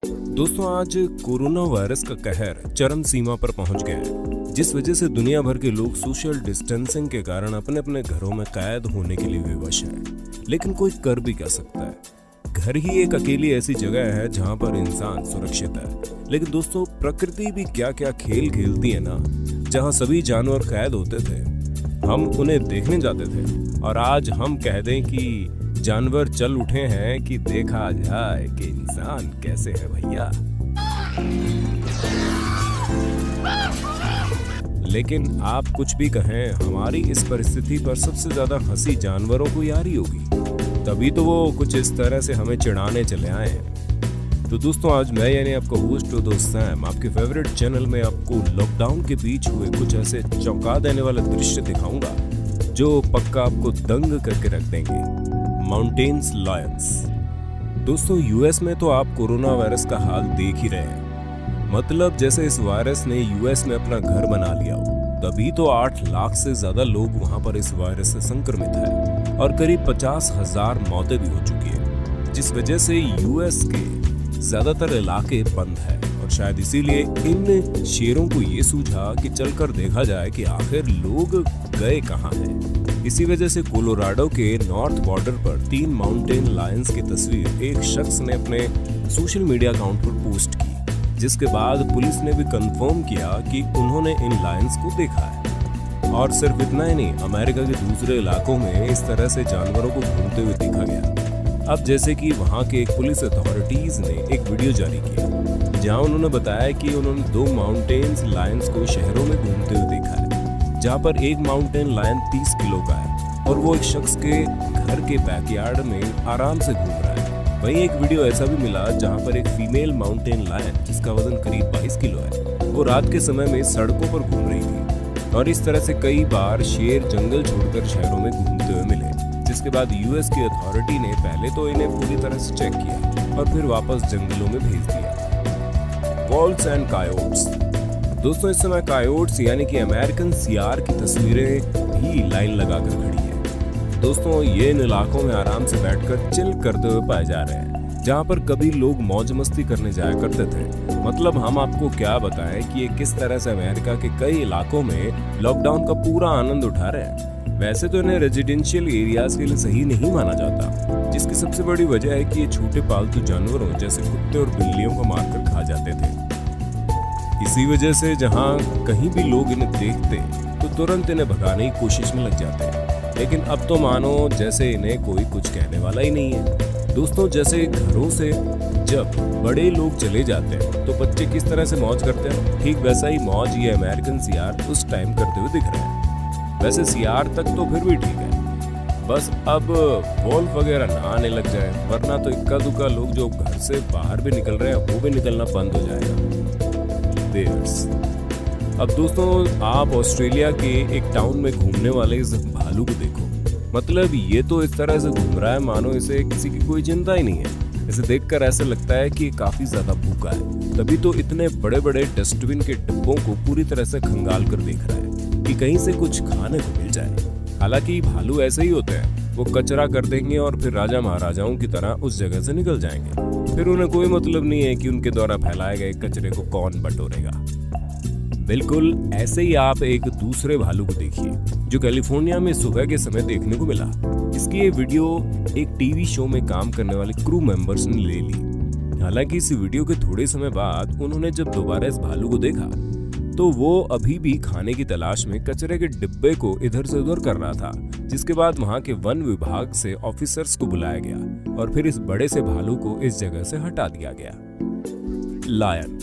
दोस्तों आज corona virus का कहर चरम सीमा पर पहुंच गया है, जिस वजह से दुनिया भर के लोग सोशल डिस्टेंसिंग के कारण अपने अपने घरों में कैद होने के लिए विवश हैं। लेकिन कोई कर भी क्या सकता है। घर ही एक अकेली ऐसी जगह है जहां पर इंसान सुरक्षित है। लेकिन दोस्तों प्रकृति भी क्या क्या खेल खेलती है ना। जहां सभी जानवर कैद होते थे, हम उन्हें देखने जाते थे, और आज हम कह दें कि जानवर चल उठे हैं कि देखा जाए कि इंसान कैसे है भैया। लेकिन आप कुछ भी कहें, हमारी इस परिस्थिति पर सबसे ज्यादा हंसी जानवरों को आ रही होगी, तभी तो वो कुछ इस तरह से हमें चिढ़ाने चले आए हैं। तो दोस्तों आज मैं यानी आपका होस्ट दोस्त सैम आपके फेवरेट चैनल में आपको लॉकडाउन के बीच हुए कुछ ऐसे चौंका देने वाले दृश्य दिखाऊंगा जो पक्का आपको दंग करके रख देंगे। Mountains Lions. दोस्तों यूएस में तो आप कोरोना वायरस का हाल देख ही रहे हैं। मतलब जैसे इस वायरस ने यूएस में अपना घर बना लिया हो, तभी तो 8 लाख से ज्यादा लोग वहां पर इस वायरस से संक्रमित हैं और करीब 50,000 मौतें भी हो चुकी है, जिस वजह से यूएस के ज्यादातर इलाके बंद है। और शायद इसीलिए इन शेरों को ये सूझा कि चलकर देखा जाए कि आखिर लोग गए कहाँ हैं। इसी वजह से कोलोराडो के नॉर्थ बॉर्डर पर 3 माउंटेन लायंस की तस्वीर एक शख्स ने अपने सोशल मीडिया अकाउंट पर पोस्ट की, जिसके बाद पुलिस ने भी कंफर्म किया कि उन्होंने इन लायंस को देखा है। और सिर्फ इतना ही नहीं, अमेरिका के दूसरे इलाकों में इस तरह से जानवरों को घूमते हुए देखा गया। अब जैसे कि वहां के एक पुलिस अथॉरिटीज ने एक वीडियो जारी किया जहां उन्होंने बताया कि उन्होंने 2 माउंटेन्स लायंस को शहरों में घूमते हुए देखा है, जहां पर एक माउंटेन लायन 30 किलो का है और वो एक शख्स के घर के बैकयार्ड में आराम से घूम रहा है। वहीं एक वीडियो ऐसा भी मिला जहां पर एक फीमेल माउंटेन लायन जिसका वजन करीब 22 किलो है, वो रात के समय में सड़कों पर घूम रही थी। और इस तरह से कई बार शेर जंगल छोड़कर शहरों में घूमते हुए मिले, जिसके बाद यूएस की अथॉरिटी ने पहले तो इन्हें पूरी तरह से चेक किया और फिर वापस जंगलों में भेज दिया। Wolves and coyotes. दोस्तों इस समय कायोट्स यानी कि अमेरिकन सियार की तस्वीरें भी लाइन लगाकर खड़ी है। दोस्तों ये इन इलाकों में आराम से बैठकर चिल करते हुए पाए जा रहे हैं, जहां पर कभी लोग मौज मस्ती करने जाया करते थे। मतलब हम आपको क्या बताएं कि ये किस तरह से अमेरिका के कई इलाकों में लॉकडाउन का पूरा आनंद उठा रहे हैं। वैसे तो इन्हें रेजिडेंशियल एरियाज के लिए सही नहीं माना जाता, जिसकी सबसे बड़ी वजह है कि ये छोटे पालतू जानवरों जैसे कुत्ते और बिल्लियों को मारकर खा जाते थे। इसी वजह से जहां कहीं भी लोग इन्हें देखते तो तुरंत इन्हें भगाने की कोशिश में लग जाते हैं। लेकिन अब तो मानो जैसे इन्हें कोई कुछ कहने वाला ही नहीं है। दोस्तों जैसे घरों से जब बड़े लोग चले जाते हैं तो बच्चे किस तरह से मौज करते हैं, ठीक वैसा ही मौज ये अमेरिकन सियार उस टाइम करते हुए दिख रहे हैं। वैसे सियार तक तो फिर भी ठीक है, बस अब वॉल्फ वगैरह ना आने लग जाए, वरना तो इक्का दुक्का लोग जो घर से बाहर भी निकल रहे हैं वो भी निकलना बंद हो जाएगा। बेयर्स। अब दोस्तों आप ऑस्ट्रेलिया के एक टाउन में घूमने वाले इस भालू को देखो। मतलब ये तो इस तरह से घूम रहा है मानो इसे किसी की कोई चिंता ही नहीं है। इसे देखकर ऐसा लगता है कि काफी ज्यादा भूखा है, तभी तो इतने बड़े बड़े डस्टबिन के डिब्बों को पूरी तरह से खंगाल कर देख रहा है कि कहीं से कुछ खाने को मिल जाए। हालांकि भालू ऐसे ही होते हैं, वो कचरा कर देंगे और फिर राजा महाराजाओं की तरह उस जगह से निकल जाएंगे। फिर उन्हें कोई मतलब नहीं है कि उनके द्वारा फैलाए गए कचरे को कौन बटोरेगा। बिल्कुल ऐसे ही आप एक दूसरे भालू को देखिए जो कैलिफोर्निया में सुबह के समय देखने को मिला। इसकी ये वीडियो एक टीवी शो में काम करने वाले क्रू मेंबर्स ने ले ली। हालांकि इस वीडियो के थोड़े समय बाद उन्होंने जब दोबारा इस भालू को देखा तो वो अभी भी खाने की तलाश में कचरे के डिब्बे को इधर से उधर कर रहा था, जिसके बाद वहां के वन विभाग से ऑफिसर्स को बुलाया गया और फिर इस बड़े से भालू को इस जगह से हटा दिया गया। लायन।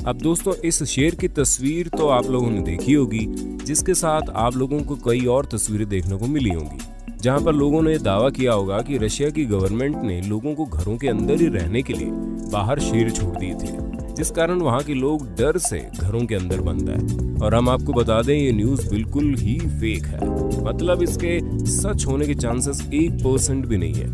अब दोस्तों इस शेर की तस्वीर तो आप लोगों ने देखी होगी, जिसके साथ आप लोगों को कई और तस्वीरें देखने को मिली होंगी, जहां पर लोगों ने दावा किया होगा कि रशिया की गवर्नमेंट ने लोगों को घरों के अंदर ही रहने के लिए बाहर शेर छोड़ दिए थे, जिस कारण वहां के लोग डर से घरों के अंदर बंद है। और हम आपको बता दें ये न्यूज बिल्कुल ही फेक है। मतलब इसके सच होने के चांसेस 1% भी नहीं है,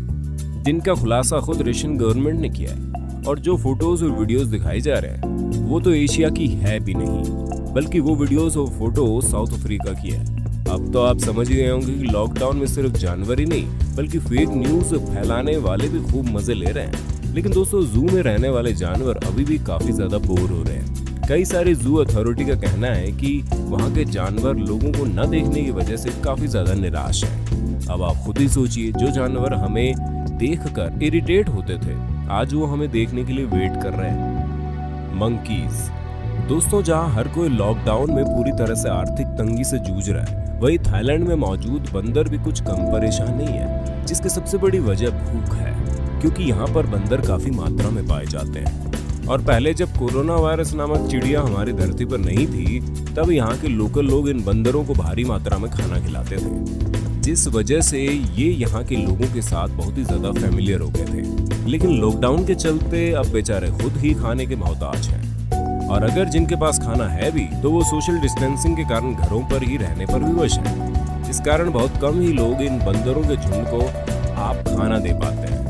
जिनका खुलासा खुद रशियन गवर्नमेंट ने किया है। और जो फोटोज और वीडियोस दिखाई जा रहे हैं वो तो एशिया की है भी नहीं, बल्कि वो वीडियोस और फोटो साउथ अफ्रीका की है। अब तो आप समझ ही गए होंगे कि लॉकडाउन में सिर्फ जानवर ही नहीं बल्कि फेक न्यूज फैलाने वाले भी खूब मजे ले रहे हैं। लेकिन दोस्तों जू में रहने वाले जानवर अभी भी काफी ज्यादा बोर हो रहे हैं। कई सारे जू अथॉरिटी का कहना है कि वहाँ के जानवर लोगों को न देखने की वजह से काफी ज्यादा निराश है। अब आप खुद ही सोचिए, जो जानवर हमें देखकर इरिटेट होते थे, आज वो हमें देखने के लिए वेट कर रहे हैं। मंकीज। दोस्तों, जहाँ हर कोई लॉकडाउन में पूरी तरह से आर्थिक तंगी से जूझ रहा है, वही थाईलैंड में मौजूद बंदर भी कुछ कम परेशान नहीं है, जिसकी सबसे बड़ी वजह भूख है, क्योंकि यहाँ पर बंदर काफी मात्रा में पाए जाते हैं। और पहले जब कोरोना वायरस नामक चिड़िया हमारी धरती पर नहीं थी, तब यहाँ के लोकल लोग इन बंदरों को भारी मात्रा में खाना खिलाते थे, जिस वजह से ये यहाँ के लोगों के साथ बहुत ही ज्यादा फैमिलियर हो गए थे। लेकिन लॉकडाउन के चलते अब बेचारे खुद ही खाने के मोहताज हैं, और अगर जिनके पास खाना है भी तो वो सोशल डिस्टेंसिंग के कारण घरों पर ही रहने पर विवश है। इस कारण बहुत कम ही लोग इन बंदरों के झुंड को आप खाना दे पाते हैं।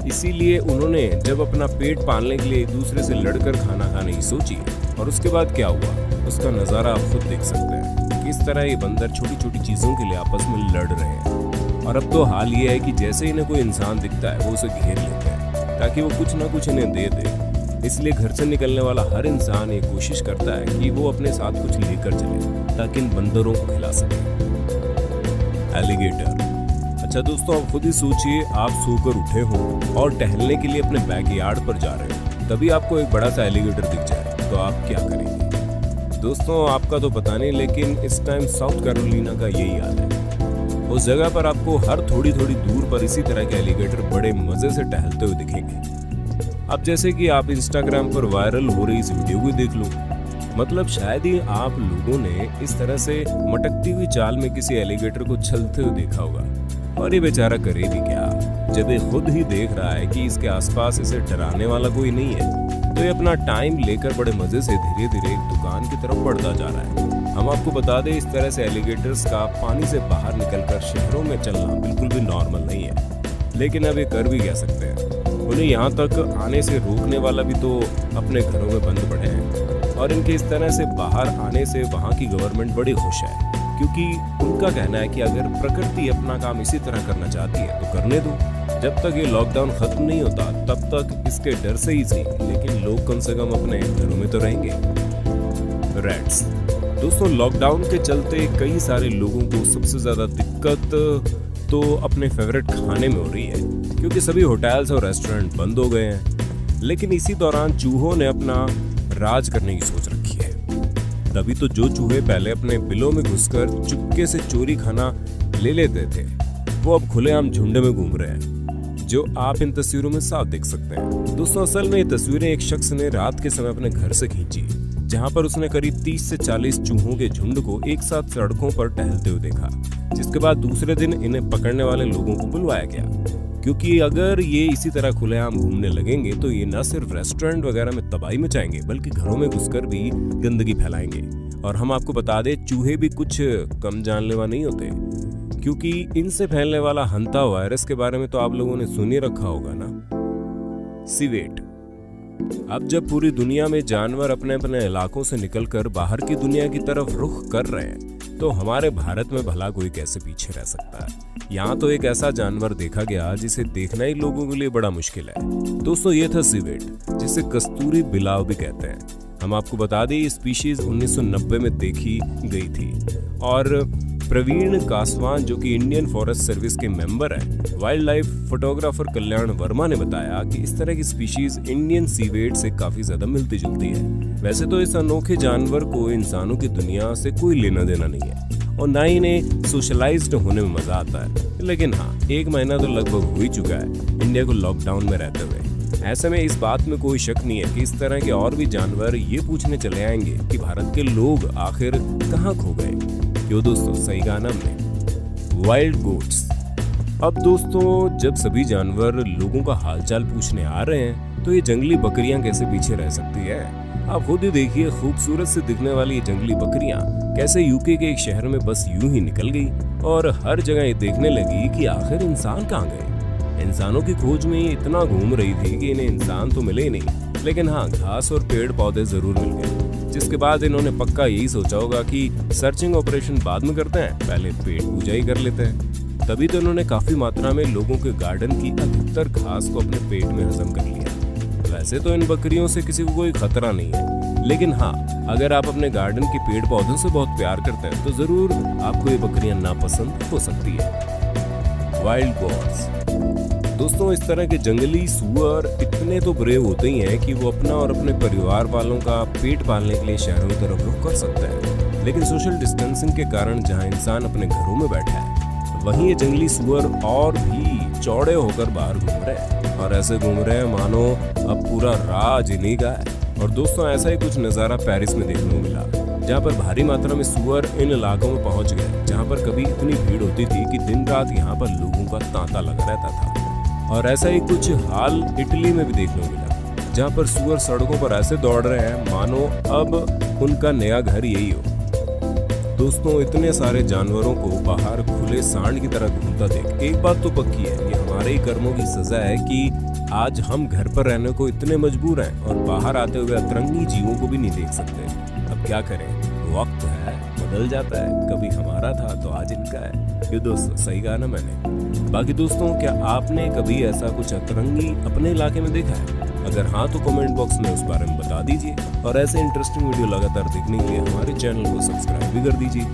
इसीलिए उन्होंने जब अपना पेट पालने के लिए एक दूसरे से लड़कर खाना खाने की सोची, और उसके बाद क्या हुआ उसका नजारा आप खुद देख सकते हैं। किस तरह ये बंदर छोटी छोटी चीजों के लिए आपस में लड़ रहे हैं। और अब तो हाल ये है कि जैसे इन्हें कोई इंसान दिखता है वो उसे घेर लेते हैं, ताकि वो कुछ ना कुछ इन्हें दे दे। इसलिए घर से निकलने वाला हर इंसान ये कोशिश करता है कि वो अपने साथ कुछ लेकर चले, ताकि इन बंदरों को खिला सके। एलिगेटर। अच्छा दोस्तों, आप खुद ही सोचिए, आप सोकर उठे हो और टहलने के लिए अपने बैकयार्ड पर जा रहे हो, तभी आपको एक बड़ा सा एलिगेटर दिख जाए, तो आप क्या करेंगे? दोस्तों, आपका तो पता नहीं, लेकिन इस टाइम साउथ कैरोलिना का यही हाल है। उस जगह पर आपको हर थोड़ी थोड़ी दूर पर इसी तरह के एलिगेटर बड़े मजे से टहलते हुए दिखेंगे। अब जैसे कि आप इंस्टाग्राम पर वायरल हो रही इस वीडियो को देख लो, मतलब शायद ही आप लोगों ने इस तरह से मटकती हुई चाल में किसी एलिगेटर को चलते हुए देखा होगा। और ये बेचारा करे भी क्या, जब ये खुद ही देख रहा है कि इसके आसपास इसे डराने वाला कोई नहीं है, तो ये अपना टाइम लेकर बड़े मजे से धीरे धीरे एक दुकान की तरफ बढ़ता जा रहा है। हम आपको बता दें, इस तरह से एलिगेटर्स का पानी से बाहर निकलकर शहरों में चलना बिल्कुल भी नॉर्मल नहीं है, लेकिन अब ये कर भी कह सकते हैं। उन्हें यहाँ तक आने से रोकने वाला भी तो अपने घरों में बंद पड़े हैं, और इनके इस तरह से बाहर आने से वहाँ की गवर्नमेंट बड़ी खुश है, क्योंकि उनका कहना है कि अगर प्रकृति अपना काम इसी तरह करना चाहती है तो करने दो। जब तक ये लॉकडाउन खत्म नहीं होता तब तक इसके डर से ही सही, लेकिन लोग कम से कम अपने घरों में तो रहेंगे। रैट्स। दोस्तों, लॉकडाउन के चलते कई सारे लोगों को सबसे ज्यादा दिक्कत तो अपने फेवरेट खाने में हो रही है, क्योंकि सभी होटल्स और रेस्टोरेंट बंद हो गए हैं। लेकिन इसी दौरान चूहों ने अपना राज करने की सोच रखी है। तभी तो जो चूहे पहले अपने बिलों में घुसकर चुपके से चोरी खाना ले लेते थे, वो अब खुलेआम झुंड में घूम रहे हैं, जो आप इन तस्वीरों में साफ देख सकते हैं। दोस्तों, असल में ये तस्वीरें एक शख्स ने रात के समय अपने घर से खींची, जहां पर उसने करीब 30 से 40 चूहों के झुंड को एक साथ सड़कों पर टहलते हुए देखा, जिसके बाद दूसरे दिन इन्हें पकड़ने वाले लोगों को बुलवाया गया, क्योंकि अगर ये इसी तरह खुलेआम घूमने लगेंगे तो ये न सिर्फ रेस्टोरेंट वगैरह में तबाही मचाएंगे, बल्कि घरों में घुसकर भी गंदगी फैलाएंगे। और हम आपको बता दें, चूहे भी कुछ कम जानलेवा नहीं होते, क्योंकि इनसे फैलने वाला हंता वायरस के बारे में तो आप लोगों ने सुन ही रखा होगा ना। सिवेट। अब जब पूरी दुनिया में जानवर अपने अपने इलाकों से निकलकर बाहर की दुनिया की तरफ रुख कर रहे हैं, तो हमारे भारत में भला कोई कैसे पीछे रह सकता है। यहाँ तो एक ऐसा जानवर देखा गया जिसे देखना ही लोगों के लिए बड़ा मुश्किल है। दोस्तों, ये था सिवेट, जिसे कस्तूरी बिलाव भी कहते हैं। हम आपको बता दें, ये स्पीशीज 1990 में देखी गई थी, और प्रवीण कासवान, जो कि इंडियन फॉरेस्ट सर्विस के मेंबर हैं, वाइल्ड लाइफ फोटोग्राफर कल्याण वर्मा ने बताया कि इस तरह की स्पीशीज इंडियन सीवेट से काफी ज्यादा मिलती जुलती है। वैसे तो इस अनोखे जानवर को इंसानों की दुनिया से कोई लेना देना नहीं है, और ना ही इन्हें सोशलाइज्ड होने में मजा आता है। लेकिन हाँ, 1 महीना तो लगभग हो ही चुका है इंडिया को लॉकडाउन में रहते हुए। ऐसे में इस बात में कोई शक नहीं है कि इस तरह के और भी जानवर ये पूछने चले आएंगे कि भारत के लोग आखिर कहाँ खो गए। क्यों दोस्तों, सही कहा ना हमने। Wild goats. अब दोस्तों, जब सभी जानवर लोगों का हालचाल पूछने आ रहे हैं, तो ये जंगली बकरियां कैसे पीछे रह सकती है। आप खुद ही देखिए, खूबसूरत से दिखने वाली ये जंगली बकरियां कैसे यूके के एक शहर में बस यूं ही निकल गई, और हर जगह ये देखने लगी कि आखिर इंसान कहाँ गए। इंसानों की खोज में ये इतना घूम रही थी कि इन्हें इंसान तो मिले ही नहीं, लेकिन हाँ, घास और पेड़ पौधे जरूर मिल गए। जिसके बाद इन्होंने पक्का यही सोचा होगा कि सर्चिंग ऑपरेशन बाद में करते हैं, पहले पेट पूजा ही कर लेते हैं। तभी तो इन्होंने काफी मात्रा में लोगों के गार्डन की अधिकतर घास को अपने पेट में हजम कर लिया। वैसे तो इन बकरियों से किसी को कोई खतरा नहीं है, लेकिन हाँ, अगर आप अपने गार्डन के पेड़ पौधों से बहुत प्यार करते हैं तो जरूर आपको ये बकरियां नापसंद हो सकती है। Wild boars. दोस्तों, इस तरह के जंगली सूअर इतने तो ब्रेव होते ही हैं कि वो अपना और अपने परिवार वालों का पेट पालने के लिए शहरों की तरफ रुख कर सकते हैं, लेकिन सोशल डिस्टेंसिंग के कारण जहां इंसान अपने घरों में बैठा है, वहीं ये जंगली सूअर और भी चौड़े होकर बाहर घूम रहे हैं, और ऐसे घूम रहे हैं मानो अब पूरा राज इन्हीं का है। और दोस्तों, ऐसा ही कुछ नज़ारा पेरिस में देखने को मिला, जहाँ पर भारी मात्रा में सूअर इन इलाकों में पहुंच गए जहाँ पर कभी इतनी भीड़ होती थी कि दिन रात यहाँ पर लोगों का तांता लगा रहता था। और ऐसा ही कुछ हाल इटली में भी देखने को मिला, जहाँ पर सूअर सड़कों पर ऐसे दौड़ रहे हैं मानो अब उनका नया घर यही हो। दोस्तों, इतने सारे जानवरों को बाहर खुले सांड की तरह घूमता देख एक बात तो पक्की है, ये हमारे ही कर्मों की सजा है कि आज हम घर पर रहने को इतने मजबूर हैं और बाहर आते हुए अतरंगी जीवों को भी नहीं देख सकते। अब क्या करें, वक्त है, बदल जाता है, कभी हमारा था तो आज इनका है। ये दोस्तों सही कहा ना मैंने। बाकी दोस्तों, क्या आपने कभी ऐसा कुछ अतरंगी अपने इलाके में देखा है? अगर हाँ तो कमेंट बॉक्स में उस बारे में बता दीजिए, और ऐसे इंटरेस्टिंग वीडियो लगातार देखने के लिए हमारे चैनल को सब्सक्राइब भी कर दीजिए।